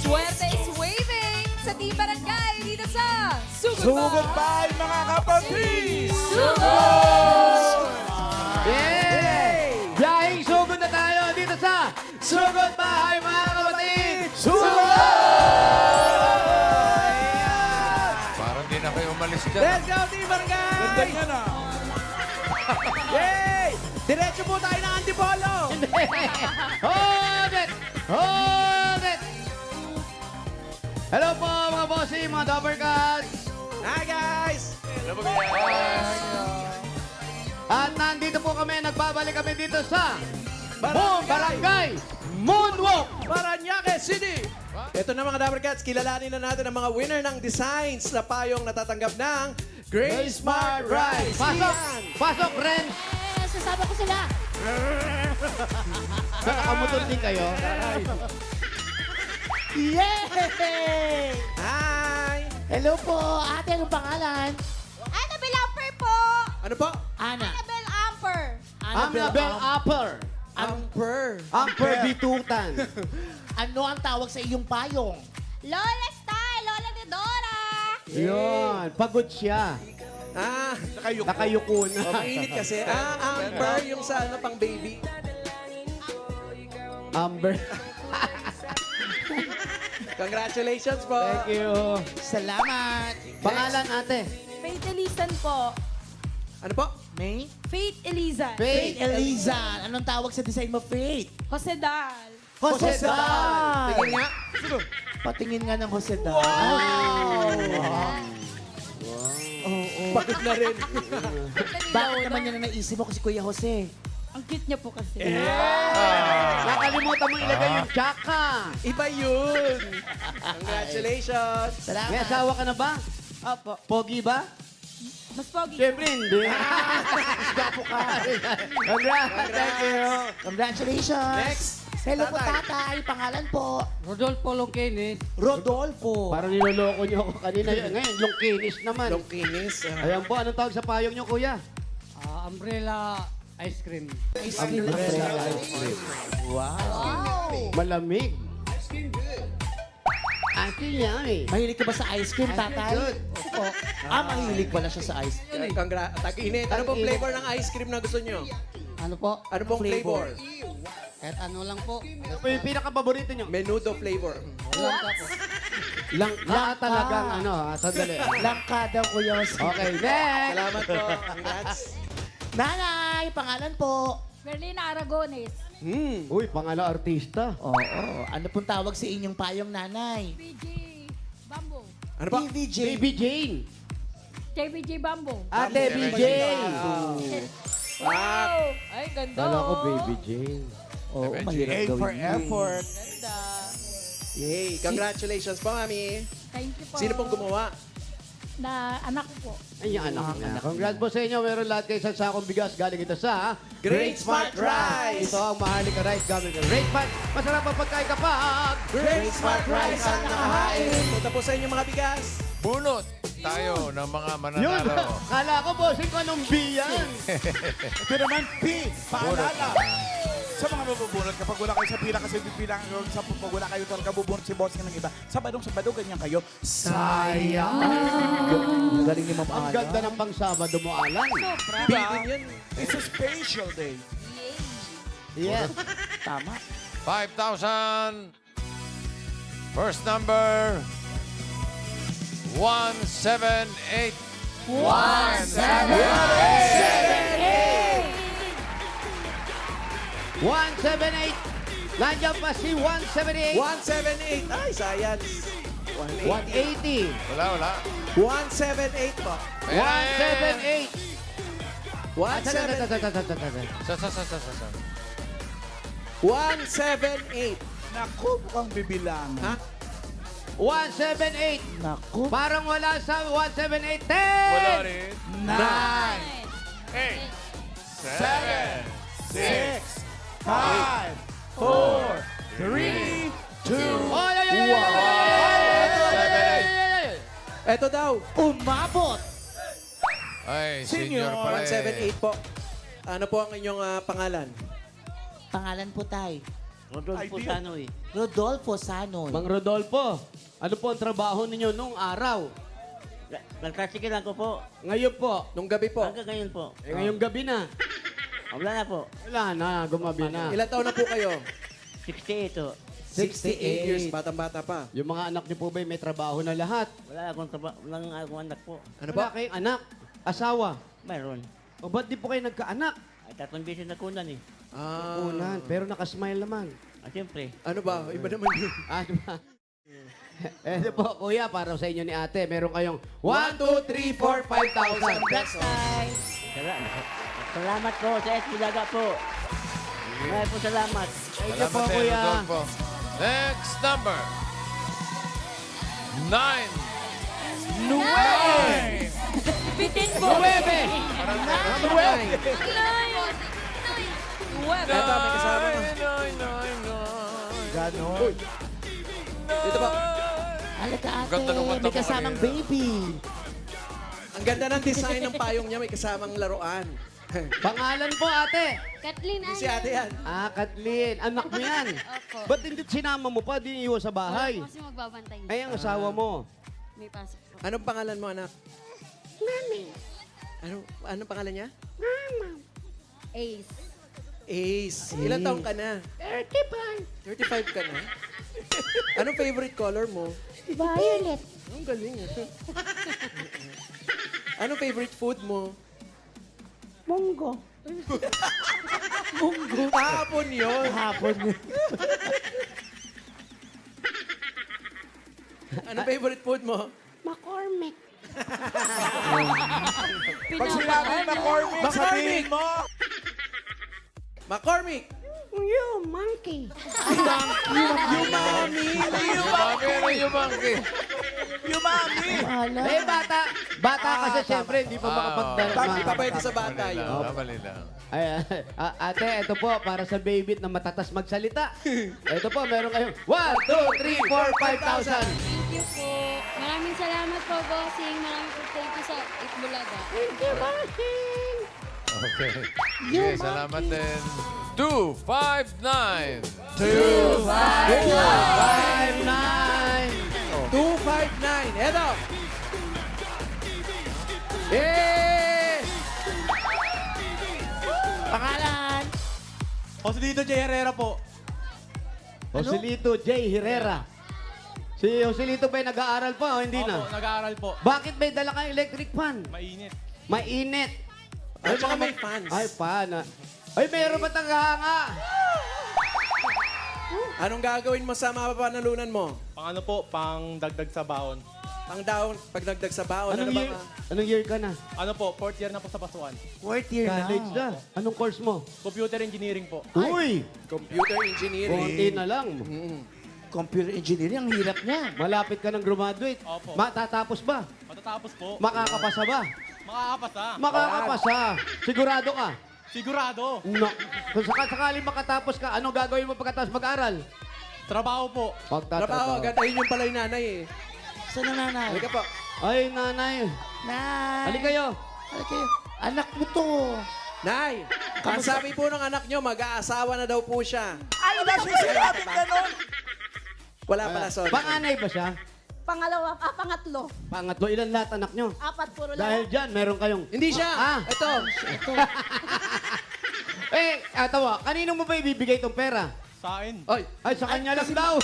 Swerte is waving sa Team Barangay dito sa Sugod pa mga kapatid! Yay! Biyahing sugod na tayo dito sa Sugod Bahay, mga kapatid! Parang di na kayo umalis dyan. Let's go, Team Barangay! Ganda yan ah! Yay! Diretso po tayo ng Antipolo! Hold it! Hold it! Hello po mga bossing, mga Dapper Cats! Hi guys! At nandito po kami, nagbabalik kami dito sa Barangay! Barangay Moonwalk! Paranaque City! Ito na mga Dapper Cats, kilalanin na natin ang mga winner ng designs na payong natatanggap ng Grace Smart Rice. Pasok! Ian! Pasok, Ren! Sasama ko sila. Nakakamotor din kayo. Yay! Hi! Hello po. Ate, anong pangalan? Annabelle Amper po! Ano po? Ana. Annabelle Amper! Annabelle Upper. Amper. Amper Bitutan. Ano ang tawag sa iyong payong? Lola Style! Lola ni Dora! Yun, pagod siya. Ah, Nakayuko na. mainit kasi. Ah, Amper yung sa ano pang baby. Amber. Congratulations po. Thank you. Salamat. Pangalan ate? Faith Elizan po. Ano po? May? Faith Elizan. Faith Eliza. Anong tawag sa design mo, Faith? Jose Dal. Jose Dal. Tingin nga. Patingin nga ng Jose Dal. Wow. Bakit na rin? Bakit naman yan ang naisip mo kasi Kuya Jose? Ang cute niya po kasi. Nakalimutan mo ilagay yung tsaka. Iba yun. Congratulations. May Salamat. asawa ka na ba? Opo. Pogi ba? Mas pogi. Siyempre hindi. Gapo ka. Congrats. Thank you. Congratulations. Next. Hello po, Tatay. tatay. Pangalan po? Rodolfo Longkinis. Rodolfo. Parang niloloko niyo ako kanina. Ngayon, Longkinis naman. Longkinis. Ayan po, anong tawag sa payong niyo, kuya? Umbrella ice cream. Ice cream. Umbrella. Wow. Malamig. Ate yummy. Mahilig ka ba sa ice cream, tatay? Good. Opo. Mahilig pala siya sa ice cream. Tag-init. Ano pong flavor ng ice cream na gusto nyo? Ano po? Ano pong flavor? Kahit ano lang po. Ano po yung pinaka-paborito niyo? Menudo flavor. Langka po. Langka talagang ano, sandali. Langka daw, Kuya Jose. Okay, next. Salamat po. Congrats. Nanay, pangalan po? Merlina Aragones. Uy, pangalan artista. Oo. Ano pong tawag sa inyong payong, nanay? BJ Bambo. Ano po? PVJ. Baby Jane. JBJ Bambo. Ate BJ. Wow! Ay, ganda. Kala ko oh. Baby Jane. Oo, mahirap gawin yun. Ganda. Yay. Congratulations po, Mami. Thank you po. Sino pong gumawa? Na anak ko po. Ay, yung anak niya. Congrats po sa inyo. Meron lahat kayo sa sakong bigas. Galing ito sa Great Smart Rice. Ito ang mahalika rice gamit ng Great Smart. Masarap ang pagkain kapag Great Smart Rice ang nakahain. Punta po sa inyo mga bigas. Bunot tayo ng mga yun. mananalo. Kala ko, bossing ko anong biyan. Ito naman, P. Paalala. Sa mga mabubunot, kapag wala kayo sa pila, kasi pipila kayo sa pag wala kayo talaga bubunot si boss ng iba. Sabadong, ganyan kayo. Sayang. Galing ni Ma'am Ang Ana. ganda ng pang-Sabado mo, Alan. Sobra. Bigin yan. It's a special day. Yes. Tama. 5,000. First number. 178. 178. Nandiyan pa si 178. 178. Ay, science. 180. 180. Wala. 178 po. 178. 178. Sa. 178. Naku, mukhang bibilangan. Ha? 178. Naku. Parang wala sa 178. 10. Wala rin. 9, 8. 7, 6, 5, 4, 3, 2, Ay, ay, ay, ay, ay, ay, ay. Eto daw. Umabot. Ay, senior pala 178 po. Ano po ang inyong pangalan? Pangalan po, tay. Rodolfo Idea. Sanoy. Rodolfo Sanoy. Mang Rodolfo, ano po ang trabaho ninyo nung araw? Nagtricycle lang ko po. Ngayon po. Nung gabi po. Hanggang ngayon po. Ngayong gabi na. Wala na po. Wala na, gumabi na. Ilan taon na po kayo? 68 po. 68 years, batang-bata pa. Yung mga anak niyo po ba may trabaho na lahat? Wala akong anak po. Ano Wala ba? kayong anak, asawa. Mayroon. O ba't di po kayo nagkaanak? Ay, 3 beses na kunan eh. Unan, pero nakasmile naman. Siyempre. Ano ba? Iba naman yun. Ano ba? Ito po, kuya, para sa inyo ni ate, meron kayong 1, 2, 3, 4, 5,000 pesos. Salamat po sa Bulaga po. Maraming po salamat. Thank you po, Salamat din, kuya. Rodolfo. Next number. 9. Bitin po. 9! Eto, may kasama na. Ganon. Dito po. Halika ate, Ganda nung mata may mo kasamang kanina. baby. Ang ganda ng design ng payong niya, may kasamang laruan. Pangalan po, ate. Kathleen, Si ate yan. Ah, Kathleen. Anak mo yan. Opo. Ba't hindi sinama mo pa? Di iwan sa bahay. Kasi magbabantay. Ay, ang asawa mo. May pasok po. Anong pangalan mo, anak? Mami. Anong pangalan niya? Ace. Ace. Ilan taong ka na? 35. 35 ka na? Anong favorite color mo? Violet. Ang galing. Anong favorite food mo? Munggo. Hapon yun. Hapon. Anong favorite food mo? McCormick. Pag sinabi McCormick, sabihin mo. McCormick! You monkey. Yumangki. Yumami. Eh, bata kasi siyempre, hindi pa makapagdala. Bakit pa pwede sa bata yun? Mali lang. Ay, ate, ito po, para sa baby na matatas magsalita. Ito po, meron kayong 1, 2, 3, 4, 5,000. Thank you po. Maraming salamat po, bossing. Maraming po thank you sa Itbulaga. Thank you, bossing. Okay. Okay, salamat din. 259. 259. 259. Eto. Eh! Pangalan. Joselito J. Herrera po. Joselito J. Herrera. Si Joselito ba nag-aaral pa o hindi na? Nag-aaral po. Bakit may dala kang electric fan? Mainit. Mainit. At saka may fans. Ay, fan. Ay, meron ba tagahanga? Anong gagawin mo sa mapapanalunan mo? Pang ano po, pang dagdag sa baon. Pang down, pag nagdag sa baon, ano Anong ba? year, anong year ka na? Ano po, 4th year na po sa Pasuan. Fourth year College na. Anong course mo? Computer engineering po. Uy! Computer Konti engineering. na lang. Computer engineering, ang hirap niya. Malapit ka ng graduate. Opo. Matatapos ba? Matatapos po. Makakapasa ba? Makakapasa. Makakapasa. Sigurado ka? Sigurado. No. Kung sakali makatapos ka, anong gagawin mo pagkatapos mag-aral? Trabaho po. Trabaho, agad. Ayun yung pala yung nanay eh. Saan na nanay? Halika po. Ay, nanay. Nay. Halika kayo. Halika kayo. Anak mo to. Nay, ang sabi po ng anak nyo, mag-aasawa na daw po siya. Ay, wala siya sinabing ganon. Wala pala, sorry. Panganay ba siya? Pangatlo. Pangatlo, ilan lahat anak nyo? 4 puro Dahil dyan, meron kayong... Hindi siya. Ah. Ito. Tawa, kanino mo ba ibibigay itong pera? Sa akin. Oy, Ay, sa kanya lang daw.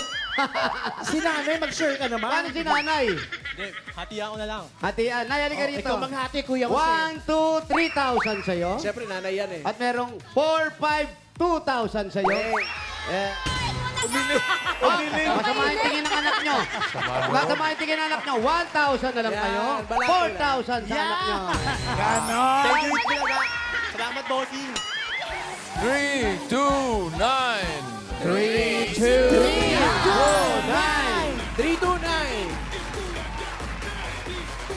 Si nanay, mag-share ka naman. Paano si nanay? Hindi, hatiyan ko na lang. Hatian, nay, halika rito. Ikaw maghati, Kuya Jose. 1, 2, 3,000 sa'yo. siyempre nanay yan eh. At merong 4, 5, 2,000 sa'yo. Eh, Masama yung tingin ng anak nyo. Masama yung tingin ng anak nyo. 1,000 na lang Yan, kayo. balaki 4,000 sa anak nyo. Ganon. Thank you, Itbulaga. Salamat, bossing. 3, 2, 9. 3, 2, 9.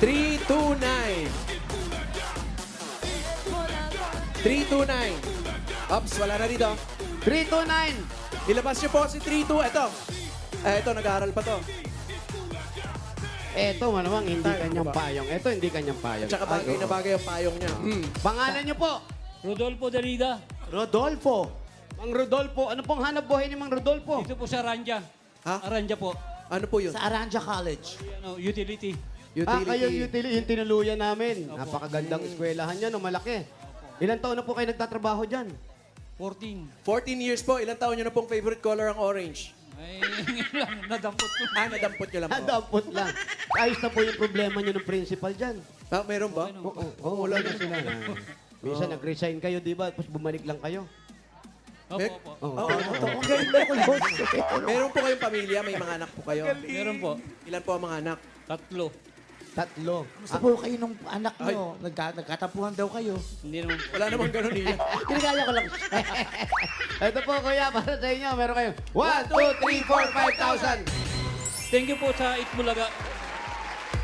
329. 329. Ops, wala na dito. 329. Ilabas niyo po si 32. Ito. Ito, nag-aaral pa to. Eto, malamang hindi kanyang payong. Eto, hindi kanyang payong. Tsaka bagay na bagay ang payong niya. Pangalan nyo po? Rodolfo Derrida. Rodolfo. Mang Rodolfo. Ano pong hanap buhay ni Mang Rodolfo? Dito po sa Aranja. Ha? Aranja po. Ano po yun? Sa Aranja College. Ano, utility. Kayo utility, yung tinuluyan namin. Napakagandang eskwelahan yan, malaki. Ilan taon na po kayo nagtatrabaho dyan? 14. 14 years po. Ilang taon nyo na pong favorite color ang orange? Ay, ngayon lang, nadampot ko. Nadampot nyo lang po. Dampot lang. Ayos na po yung problema nyo ng principal dyan. Meron ba? Oo, wala na sila. Minsan nag-resign kayo, di ba? Tapos bumalik lang kayo. Opo, opo. Oo. Ang galing mo, Kuya Jose. Meron po kayong pamilya? May mga anak po kayo? Meron po. Ilan po ang mga anak? 3. Tatlo. Gusto po kayo nung anak nyo. Nagkatapuhan daw kayo. Hindi naman po. Wala namang ganun niya. Kinagaya ko lang. Ito po, kuya, para sa inyo. Meron kayo 1, 2, 3, 4, 5,000. Thank you po sa Itbulaga.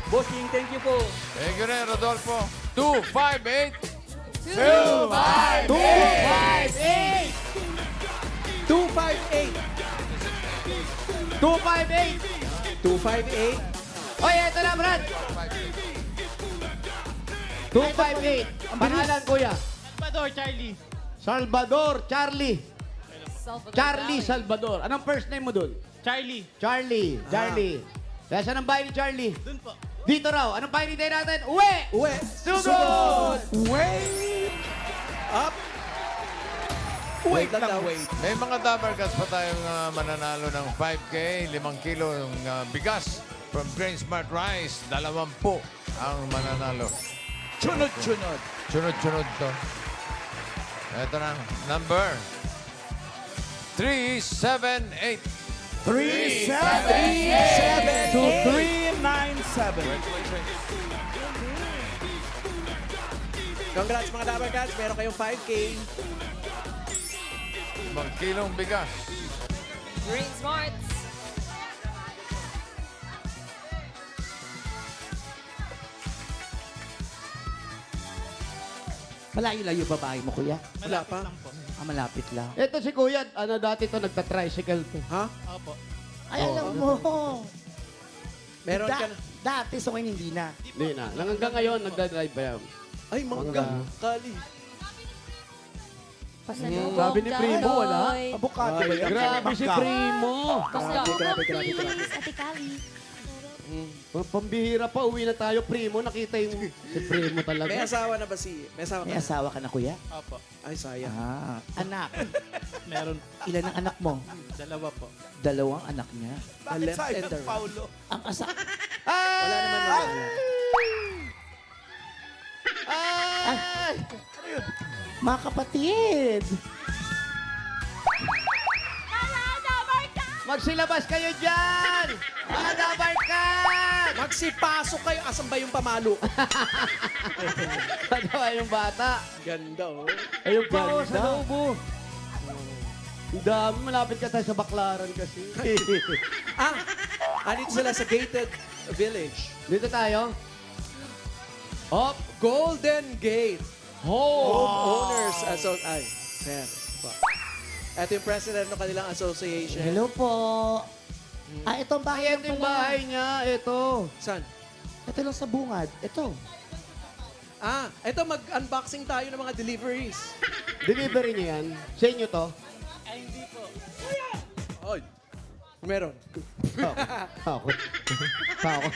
Bossing, thank you po. Thank you rin, Rodolfo. 258. 258. 258. 258. Oy, ito na, Brad. 258. Pangalan, kuya. Salvador, Charlie. Salvador, Charlie. Salvador Charlie Valley. Salvador. Anong first name mo dun? Charlie. Charlie. Charlie. Kaya saan ang bahay ni Charlie? Dun po. Dito raw. Anong bahay ni tayo natin? Uwi! Uwe. Sugod! Wait. Up. Wait lang. Wait. May mga Dabarkats pa tayong mananalo ng 5K, 5 kilo ng bigas from Grain Smart Rice. 20 ang mananalo. Chunod-chunod. Sunod-sunod to. Ito na, number 378. 378 to 397. Congrats mga Dabarkats. Meron kayong 5K. 5 kilong bigas. Green Smarts. Malayo-layo babae mo, Kuya. Wala pa. Malapit lang. Ito si kuya. Ano dati to nagta-tricycle to. Ha? Opo. Ay, alam mo. Meron ka na. Dati, so ngayon hindi na. Hindi na. Hanggang ngayon, nagda-drive pa yan. Ay, mangga. Mangga. Kali. Pasalubong Sabi ni Primo, wala? Kaloy. Abukado ba yan? Grabe si Primo. Pasalubong, grabe. please, Ate Kali. Pambihira pa. Uwi na tayo, Primo. Nakita yung si Primo talaga. May asawa na ba si... May asawa May ka na? asawa ka na, Kuya? Opo. Ay, sayang. Anak. Meron. Ilan ang anak mo? 2 po. 2 anak niya. Bakit left sayang, and the right. Paulo? Ang asa... Wala naman wala. Ay! Mga kapatid! Magsilabas kayo dyan! Mga Dabarkat! Magsipasok kayo. Asan ba yung pamalo? Ano ba yung bata? Ganda, oh. Ayun pa, oh, sa loob, oh. Ang dami, malapit ka tayo sa Baklaran kasi. Andito sila sa gated village. Dito tayo. Hop! Golden Gate. Ho! Homeowners Association. Ay, sir. Ito yung president ng kanilang association. Hello po. Itong bahay Ito yung bahay niya, ito. Saan? Ito lang sa bungad. Ito. Ito mag-unboxing tayo ng mga deliveries. Delivery niyo yan. Sa inyo to? Ay, hindi po. Oy. Meron. Takot. Takot.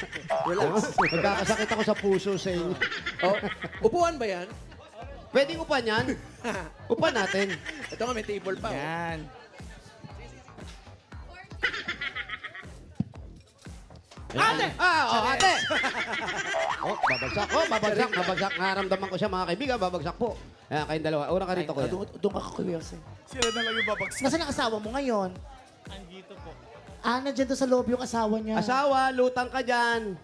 Relax. Magkakasakit ako sa puso sa inyo. Oh, upuan ba yan? Pwedeng upan yan? Upan natin. Ito nga, may table pa. Oh. Yan. Ate! Ate! Babagsak. Naramdaman ko siya, mga kaibigan, babagsak po. Ayan, kayong dalawa. Una ka rito, kuya. Doon ka, Kuya Jose. Sila na lang yung babagsak. Nasaan ang asawa mo ngayon? Andito po. Nandiyan doon sa loob yung asawa niya. Asawa, lutang ka dyan.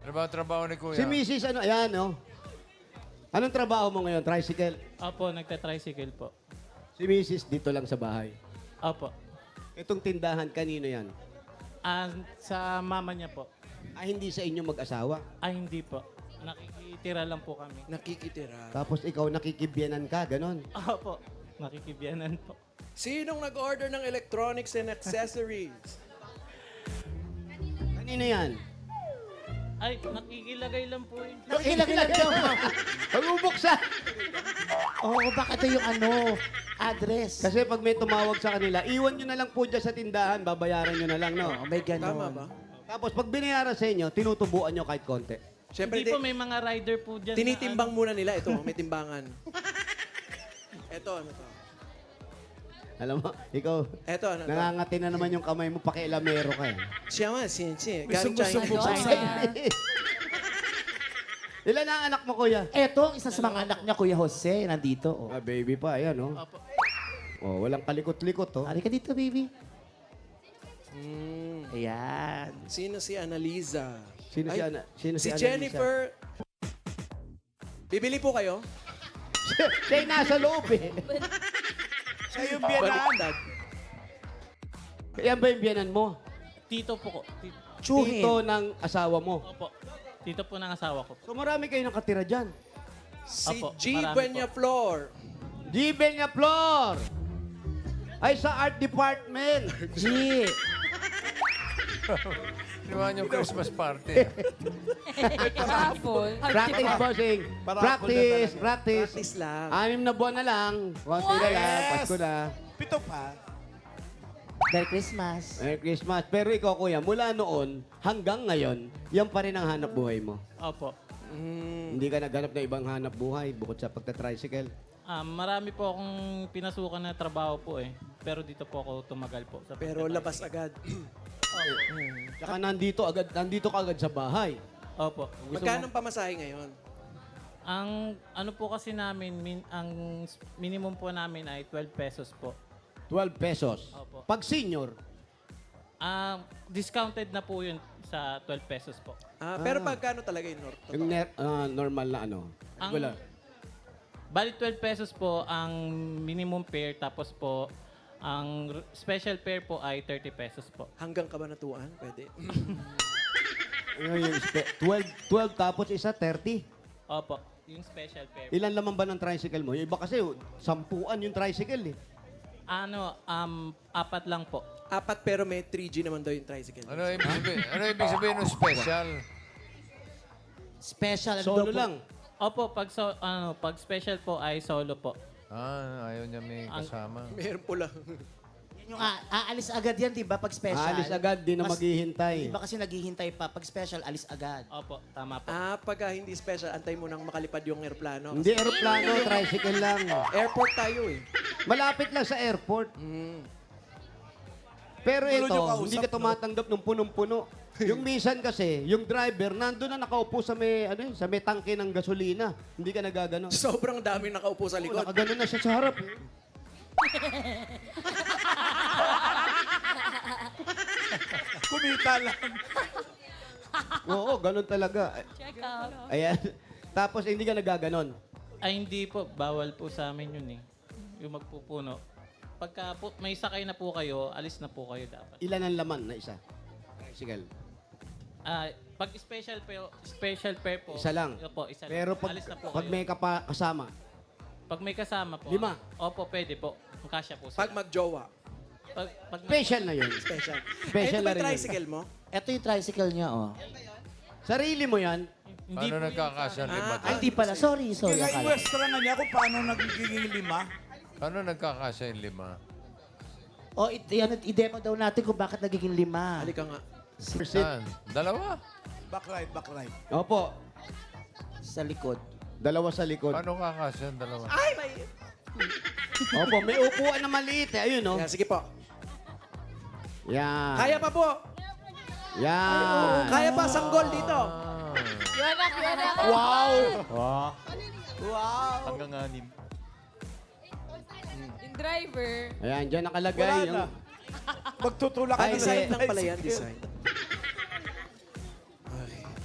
Ano ba ang trabaho ni Kuya? Si Mrs. ano, ayan, oh. Anong trabaho mo ngayon? Tricycle? Opo, nagta-tricycle po. Si Mrs. dito lang sa bahay. Opo. Itong tindahan, kanino yan? Sa mama niya po. Hindi sa inyo mag-asawa. Ay, hindi po. Nakikitira lang po kami. Nakikitira. Tapos ikaw nakikibyanan ka, ganon. Opo. Nakikibiyanan po. Sinong nag-order ng electronics and accessories? Kanino yan? Ay, nakikilagay lang po yun. Nakilagay daw. Pag-ubuksan! Oo, baka ito yung ano. Address. Kasi pag may tumawag sa kanila, iwan nyo na lang po dyan sa tindahan, babayaran nyo na lang, no? Oh, may ganon. Tama ba? Tapos pag binayaran sa inyo, tinutubuan nyo kahit konti. Siyempre, Hindi po, may mga rider po dyan. tinitimbang muna nila. Ito, may timbangan. Ito, ano to? Alam mo, ikaw, Ito, ano to? nangangati na naman yung kamay mo, pakialamero ka eh. Siya man, si. Gusto Galing mo China. buksan. Ilan na ang anak mo, kuya? Eto, ang isa sa mga anak niya, Kuya Jose, nandito. Oh. Ah, baby pa, ayan, oh. Opo. Oh, walang kalikot-likot, oh. Halika dito, baby. Mm. Ayan. Sino si Annaliza? Sino si Ay, Ana? Sino Si Annalisa? Jennifer. Bibili po kayo? Siya yung nasa loob, eh. Siya yung biyanan. Baliktad. Yan ba yung biyanan mo? Tito po ko. Chuhin. Tito ng asawa mo. Opo. Tito po ng asawa ko. So marami kayo nakatira dyan. Si Apo, G. marami Buenya Flor. G. Benya Flor! Ay, sa art department. G. Ginawa niyo Christmas party. Raffle. Practice, bossing. Practice, practice. Practice lang. 6 na buwan na lang. Konti na lang. Pasko na. 7 pa. Merry Christmas. Merry Christmas. Pero ikaw, kuya, mula noon hanggang ngayon, yan pa rin ang hanap buhay mo. Opo. Hindi ka naghanap ng ibang hanap buhay bukod sa pagta-tricycle. Marami po akong pinasukan na trabaho po eh. Pero dito po ako tumagal po. Sa Pero pagtatrabaho. labas agad. Tsaka nandito ka agad sa bahay. Opo. Magkano ang pamasahe ngayon? Ang ano po kasi namin, ang minimum po namin ay 12 pesos po. 12 pesos. Opo. Pag senior, Discounted na po yun sa 12 pesos po. Pero pagkano talaga yung yung normal na ano. Ang- Wala. Bali 12 pesos po ang minimum fare, tapos po ang special fare po ay 30 pesos po. Hanggang kabanatuan? Pwede. Yung 12 tapos isa 30. Opo, yung special fare. Ilan laman ba ng tricycle mo? Yung iba kasi, 10 yung tricycle eh. Ano, 4 lang po. 4 pero may 3G naman daw yung tricycle. Ano ibig sabihin ng special? Special. ano Solo daw po? lang. Opo, pag special po ay solo po. Ayaw niya may kasama. Meron po lang. Yan yung aalis agad yan, di ba? Pag special. Alis agad, di na Mas- maghihintay. Di ba kasi naghihintay pa? Pag special, alis agad. Opo, tama po. Pagka hindi special, antay mo nang makalipad yung aeroplano. Hindi aeroplano, tricycle lang. Airport tayo eh. Malapit lang sa airport. Pero Tulo ito, niyo kausap, hindi ka no? tumatanggap ng punong-puno. Yung minsan kasi, yung driver, nandun na nakaupo sa may, sa may tangke ng gasolina. Hindi ka nagagano. Sobrang daming nakaupo sa likod. Nakagano na siya sa harap. Kumita lang. Oo, ganun talaga. Check out. Ayan. Tapos hindi ka nagaganon. Ay, hindi po. Bawal po sa amin yun eh. Yung magpupuno. Pagka po, may sakay na po kayo, alis na po kayo dapat. Ilan ang laman na isa? Tricycle. Pag special pair po. Isa lang. Opo, isa lang. Pero pag, alis na po pag kayo. may kasama, Pag may kasama po. 5. Opo, pwede po. Kasya po Pag sila. magjowa. Pag special na yun. Special. Special Ito ba na rin yun. tricycle mo? Ito yung tricycle niya, oh. Sarili mo yan. Hindi Paano po nagkakasya ng lima? Ay, di pala. Sorry. Kaya akala. i-westra na niya kung paano nagiging 5. Paano nagkakasya yung 5? Oh, i-demo daw natin kung bakit nagiging 5. Halika nga. Saan? Dalawa? Backlight, backlight. Opo. Sa likod. 2 sa likod. Paano kakasya yung dalawa? Ay, may... Opo, may upuan na maliit eh. Ayun, no? Yan, sige po. Yan. Kaya pa po. Yan. Kaya pa, sanggol dito. Yuanak, yuanak. Wow! hanggang 6. Yung driver. Ayan, dyan nakalagay. Wala yung- na. Magtutulak ka Ay, na design sa lang pala yan, design.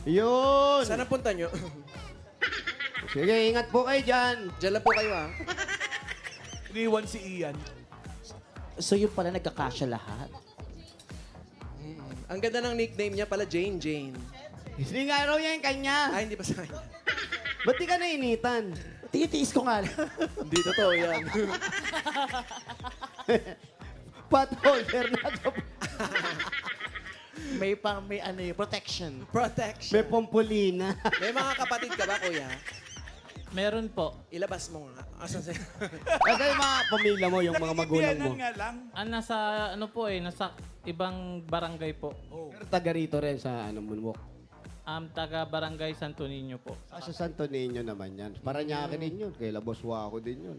Yun! Saan ang punta nyo? Sige, ingat po kayo dyan. Diyan lang po kayo Iniwan si Ian. So yun pala, nagkakasya lahat. Ang ganda ng nickname niya pala, Jane Jane. Hindi nga raw yan kanya. Ay, hindi pa sa kanya. Ba't di ka nainitan? Titiis ko nga lang. Hindi totoo yan. Potholder na to. may protection. Protection. May pompulina. May mga kapatid ka ba, kuya? Meron po. Ilabas mo nga. Asan siya? Kasi yung mga pamilya mo, yung mga magulang mo. Biyanan nga lang. Nasa ano po nasa ibang barangay po. Pero taga rito rin sa Moonwalk. Taga Barangay Santo Niño po. Sa Santo Niño naman yan. Paranaque din yun. Kay Laboswa ako din yun.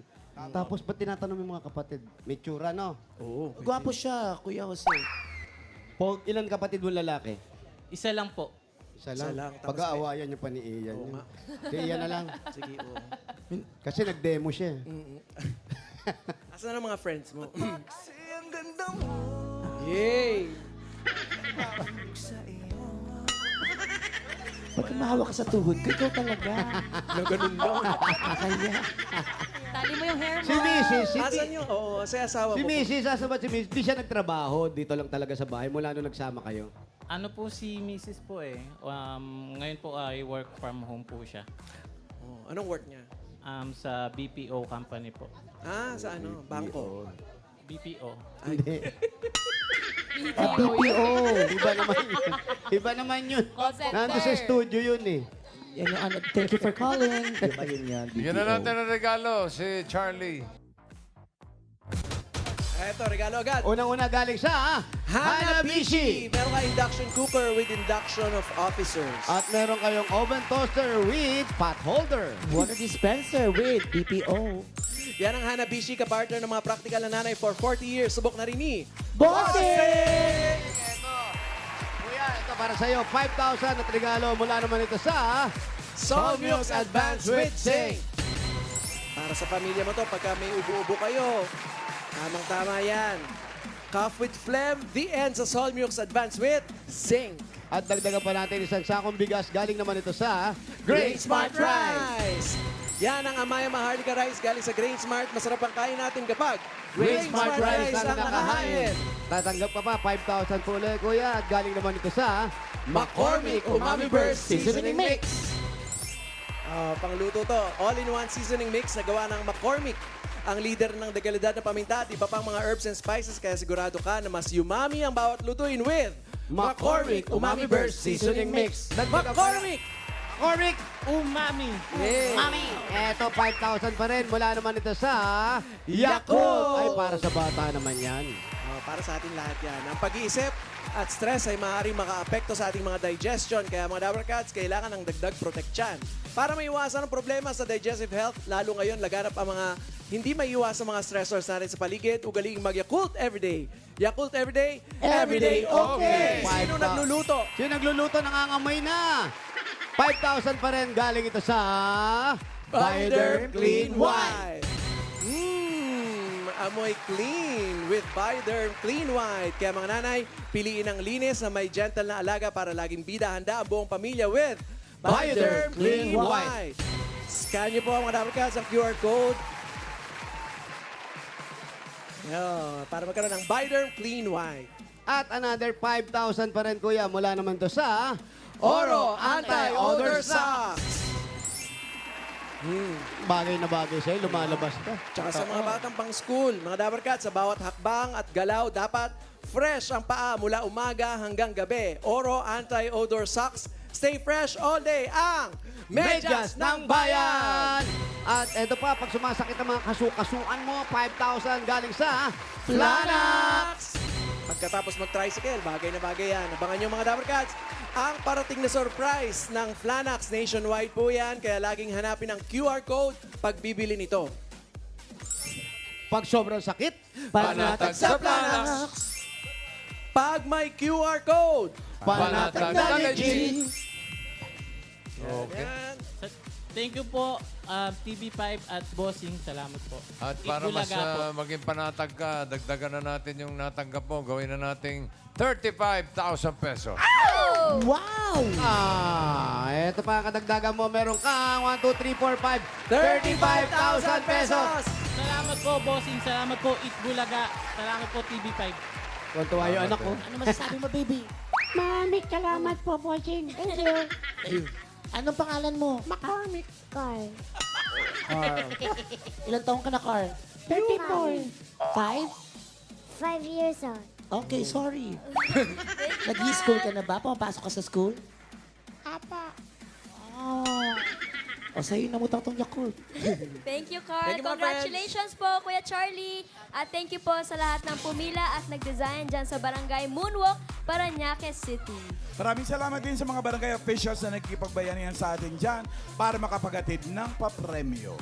Tapos ba't tinatanong yung mga kapatid? May tsura, no? Oo. Gwapo siya, Kuya Jose. Ilan kapatid mo lalaki? Isa lang po. Isa Isa lang. lang, tapos Pag-aawayan niyo pa ni Ian. Oo yun. nga. Si Ian na lang. Sige, oo. Kasi nag-demo siya. Asan ang mga friends mo? Yay! Pag mahawak ka sa tuhod ko, ikaw talaga. Na ganun lang. Kaya. Tali mo yung hair mo. Si Mrs. Asan yung, oo, sa asawa Si mo. Mrs. Asabat si Mrs. Di siya nagtrabaho. Dito lang talaga sa bahay mula nung nagsama kayo. Ano po si Mrs. po ngayon po ay work from home po siya. Oh, anong work niya? Sa BPO company po. Sa ano? Bangko. BPO. Hindi. BPO. Iba naman yun. Iba naman yun. Call center. Nandun sa studio yun eh. Yan yung ano, thank you for calling. Diba yun yan? Bigyan na natin ang regalo, si Charlie. Eto, regalo agad. Unang-una galing sa Hanabishi! Meron ka induction cooker with induction of officers. At meron kayong oven toaster with pot holder. Water dispenser with BPO. Yan ang Hanabishi, kapartner ng mga practical na nanay for 40 years. Subok na rin ni Bossing! Kuya, ito para sa'yo. 5,000 at regalo mula naman ito sa Solmux Advanced with Zinc. Para sa pamilya mo to, pagka may ubo-ubo kayo, tamang-tama yan. Cough with phlegm, the end sa Solmux Advanced with Zinc. At dagdagan pa natin isang sakong bigas. Galing naman ito sa Grain Smart Rice. Yan ang Amaya Maharlika Rice galing sa Grain Smart. Masarap ang kain natin kapag Grain Smart Rice ang nakahain. Tatanggap ka pa, 5,000 po ulit, kuya. At galing naman ito sa McCormick Umami Burst Seasoning Mix. Pangluto to. All-in-one seasoning mix na gawa ng McCormick. Ang leader ng dekalidad na paminta at iba pang mga herbs and spices kaya sigurado ka na mas umami ang bawat lutuin with McCormick Umami Burst Seasoning Mix. McCormick! McCormick! Umami! Yeah. Eto, 5,000 pa rin. Mula naman ito sa Yakult! Ay, para sa bata naman yan. Para sa ating lahat yan. Ang pag-iisip at stress ay maaaring makaapekto sa ating mga digestion. Kaya mga Dabber Cats, kailangan ng dagdag protection. Para maiwasan ang problema sa digestive health, lalo ngayon laganap ang mga hindi maiiwasan mga stressors natin sa paligid, ugaling mag-Yakult everyday. Yakult everyday, everyday okay! Sino nagluluto? Sino nagluluto? Nangangamoy na. 5,000 pa rin. Galing ito sa Bioderm Clean White. Amoy clean with Bioderm Clean White. Kaya mga nanay, piliin ang linis na may gentle na alaga para laging bida handa ang buong pamilya with Bioderm Clean White. Scan niyo po mga Dabber Cats ang QR code. Para magkaroon ng Bioderm Clean White. At another 5,000 pa rin, kuya. Mula naman to sa Oro Anti-Odor Socks. Bagay na bagay sa'yo. Lumalabas ka. Tsaka sa mga batang pang school, mga Dabber Cats, sa bawat hakbang at galaw, dapat fresh ang paa mula umaga hanggang gabi. Oro Anti-Odor Socks. Stay fresh all day ang Medyas ng Bayan! At eto pa, pag sumasakit ang mga kasukasuan mo, 5,000 galing sa Flanax! Pagkatapos mag-tricycle, bagay na bagay yan. Abangan nyo mga Dabber Cats, ang parating na surprise ng Flanax. Nationwide po yan, kaya laging hanapin ang QR code pag bibili nito. Pag sobrang sakit, Panatag sa Flanax! Pag may QR code, panatag na legit. Okay. yan. Thank you po, TV5 at Bossing. Salamat po. At para mas Itbulaga po. maging panatag ka, dagdagan na natin yung natanggap mo. Gawin na nating 35,000 pesos. Wow! Eto pa ang kadagdagan mo. Meron kang 1, 2, 3, 4, 5. 35,000 pesos! Salamat po, Bossing. Salamat po, Itbulaga. Salamat po, TV5. Kuntuwa yung anak ko. Ano masasabi mo, baby? Maraming salamat po, bossing. Thank you. Anong pangalan mo? McCormick Carl. Carl. Ilan taong ka na, Carl? 34. 5? 5 years old. Okay, sorry. Nag-school ka na ba? Pumapasok ka sa school? Apa. Oh. O sa'yo namutang tong Yakult. Thank you, Carl. Thank you, mga Congratulations po, Kuya Charlie. At thank you po sa lahat ng pumila at nag-design dyan sa Barangay Moonwalk, Parañaque City. Maraming salamat din sa mga barangay officials na nagkipagbayanihan sa atin dyan para makapagatid ng papremyo.